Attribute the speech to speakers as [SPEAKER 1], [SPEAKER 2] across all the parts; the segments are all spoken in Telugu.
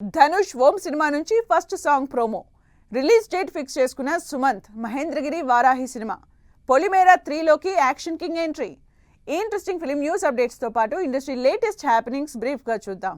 [SPEAKER 1] ధనుష్ ఓం సినిమా నుంచి first song promo release date fix చేసుకున్న సుమంత్ మహేంద్రగిరి వారాహి సినిమా పొలిమేర 3లోకి action king entry. Interesting film news updates తో పాటు ఇండస్ట్రీ లేటెస్ట్ హ్యాపెనింగ్స్ బ్రీఫ్ గా చూద్దాం.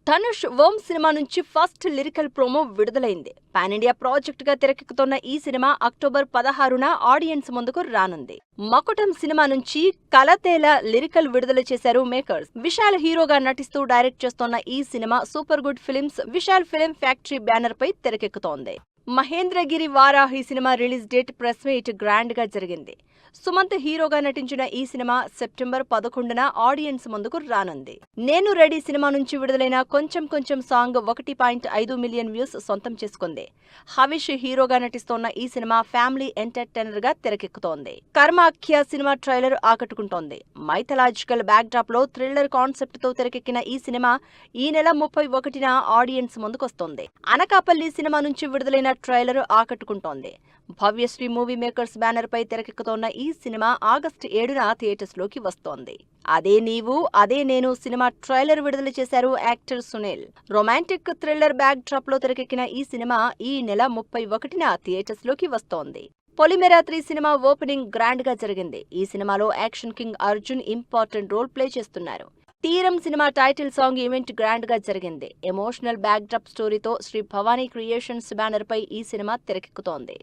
[SPEAKER 2] ధనుష్ ఓం సినిమా నుంచి ఫస్ట్ లిరికల్ ప్రోమో విడుదలైంది. పాన్ ఇండియా ప్రాజెక్ట్ గా తెరకెక్కుతున్న ఈ సినిమా అక్టోబర్ 16న ఆడియన్స్ ముందుకు రానుంది. మకుటం సినిమా నుంచి కలతేల లిరికల్ విడుదల చేశారు మేకర్స్. విశాల్ హీరోగా నటిస్తూ డైరెక్ట్ చేస్తోన్న ఈ cinema super good films Vishal film factory banner పై తెరకెక్కుతోంది. Mahendragiri Varahi cinema release date press meet grand గా జరిగింది. సుమంత్ హీరోగా నటించిన ఈ సినిమా సెప్టెంబర్ 11న ఆడియన్స్ ముందుకు రానుంది. నేను రెడీ సినిమా నుంచి విడుదలైన కొంచెం కొంచెం సాంగ్ 1.5 మిలియన్ వ్యూస్ సొంతం చేసుకుంది. హవిష్ హీరోగా నటిస్తోన్న ఈ సినిమా ఫ్యామిలీ ఎంటర్టైనర్ గా తెరకెక్కుతోంది. కర్మాఖ్య సినిమా ట్రైలర్ ఆకట్టుకుంటోంది. మైథలాజికల్ బ్యాక్ డ్రాప్ లో థ్రిల్లర్ కాన్సెప్ట్ తో తెరకెక్కిన ఈ సినిమా ఈ నెల 31న ఆడియన్స్ ముందుకొస్తోంది. అనకాపల్లి సినిమా నుంచి విడుదలైన ట్రైలర్ ఆకట్టుకుంటోంది. భవ్యశ్రీ మూవీ మేకర్స్ బ్యానర్ పై తెరకెక్కుతోన్న ఈ సినిమా ఆగస్టు 7న థియేటర్స్ లోకి వస్తోంది. అదే నీవు అదే నేను సినిమా ట్రైలర్ విడుదల చేశారు actor Sunil. Romantic thriller back drop లో తెరకెక్కిన ఈ సినిమా ఈ నెల 31న థియేటర్స్ లోకి వస్తోంది. పొలిమేర 3 సినిమా ఓపెనింగ్ గ్రాండ్ గా జరిగింది. ఈ సినిమాలో action king Arjun important role play చేస్తున్నారు. Teeram cinema title song event grand గా జరిగింది. ఎమోషనల్ బ్యాక్ డ్రాప్ స్టోరీతో శ్రీ భవానీ క్రియేషన్స్ బ్యానర్ పై ఈ సినిమా తెరకెక్కుతోంది.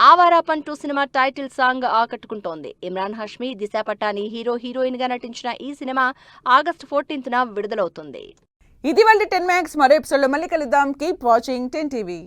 [SPEAKER 2] ఆవారా పంటూ సినిమా టైటిల్ సాంగ్ ఆకట్టుకుంటోంది. ఇమ్రాన్ హష్మి, దిశా పటాని హీరోయిన్ గా నటించిన ఈ సినిమా ఆగస్టు 14న విడుదలవుతుంది.
[SPEAKER 1] ఇది వాళ్ళ 10 మ్యాక్స్. మరో ఎపిసోడ్ లో మళ్ళీ కలుద్దాం. Keep watching 10 TV.